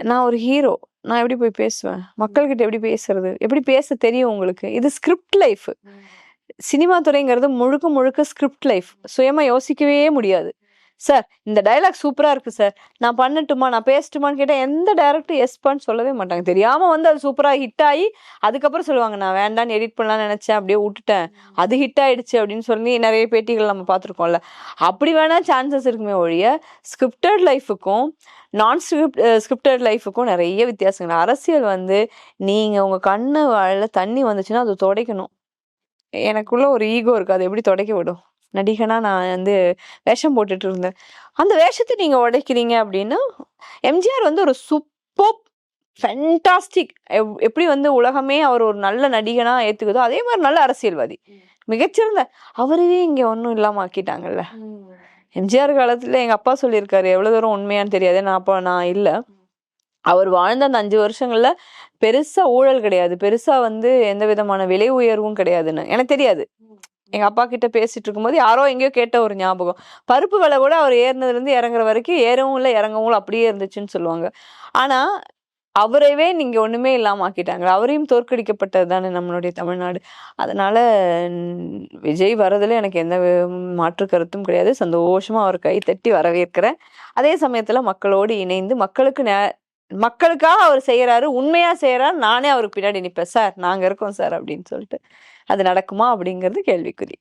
நான் ஒரு ஹீரோ. நான் எப்படி போய் பேசுவேன்? மக்கள்கிட்ட எப்படி பேசுறது? எப்படி பேச தெரியும் உங்களுக்கு? இது ஸ்கிரிப்ட் லைஃப். சினிமா துறைங்கிறது முழுக்க முழுக்க ஸ்கிரிப்ட் லைஃப். சுயமா யோசிக்கவே முடியாது. சார் இந்த டயலாக் சூப்பரா இருக்கு சார். நான் பண்ணட்டுமா? நான் பேசட்டுமான்னு கேட்டா எந்த டைரக்டரும் எஸ்பான்னு சொல்லவே மாட்டாங்க. தெரியாம வந்து அது சூப்பரா ஹிட் ஆகி அதுக்கப்புறம் சொல்லுவாங்க, நான் வேண்டான்னு எடிட் பண்ணலாம்னு நினைச்சேன், அப்படியே விட்டுட்டேன். அது ஹிட் ஆயிடுச்சு அப்படின்னு சொல்லி நிறைய பேட்டிகள் நம்ம பார்த்துருக்கோம்ல. அப்படி வேணா சான்சஸ் இருக்குமே ஒழிய ஸ்கிரிப்டட் லைஃபுக்கும் ஸ்கிரிப்டட் லைஃபுக்கும் நிறைய வித்தியாசங்கள். அரசியல் வந்து நீங்க உங்க கண்ணு வாயில தண்ணி வந்துச்சுன்னா அது துடைக்கணும். எனக்குள்ள ஒரு ஈகோ இருக்கு. அதை எப்படி துடைக்க விடும்? நடிகனா நான் வந்து வேஷம் போட்டுட்டு இருந்தேன். அந்த வேஷத்தை நீங்க உடைக்கிறீங்க அப்படின்னா, எம்ஜிஆர் வந்து ஒரு சூப்பர் ஃபேண்டாஸ்டிக். எப்படி வந்து உலகமே அவர் ஒரு நல்ல நடிகனா ஏத்துக்குதோ அதே மாதிரி நல்ல அரசியல்வாதி, மிகச்சிறந்த. அவரையே இங்க ஒன்றும் இல்லாம ஆக்கிட்டாங்கல்ல. எம்ஜிஆர் காலத்துல எங்க அப்பா சொல்லியிருக்காரு, எவ்வளவு தூரம் உண்மையான்னு தெரியாது, நான் இல்லை. அவர் வாழ்ந்த அந்த 5 வருஷங்கள்ல பெருசா ஊழல் கிடையாது, பெருசா வந்து எந்த விதமான விலை உயர்வும் கிடையாதுன்னு எனக்கு தெரியாது. எங்க அப்பா கிட்ட பேசிட்டு இருக்கும்போது யாரோ எங்கேயோ கேட்ட ஒரு ஞாபகம். பருப்பு விலை கூட அவர் ஏறினதுல இருந்து இறங்குற வரைக்கும் ஏறவும் இல்லை இறங்கவும் இல்லை, அப்படியே இருந்துச்சுன்னு சொல்லுவாங்க. ஆனா அவரைவே நீங்க ஒண்ணுமே இல்லாம ஆக்கிட்டாங்க. அவரையும் தோற்கடிக்கப்பட்டது தானே நம்மளுடைய தமிழ்நாடு. அதனால விஜய் வரதுல எனக்கு எந்த மாற்று கருத்தும் கிடையாது. சந்தோஷமா அவர் கை தட்டி வரவேற்கிறேன். அதே சமயத்துல மக்களோடு இணைந்து மக்களுக்காக அவர் செய்யறாரு, உண்மையா செய்யறாரு. நானே அவருக்கு பின்னாடி நிற்பேன். சார் நாங்க இருக்கோம் சார் அப்படின்னு சொல்லிட்டு. அது நடக்குமா அப்படிங்கிறது கேள்விக்குறி.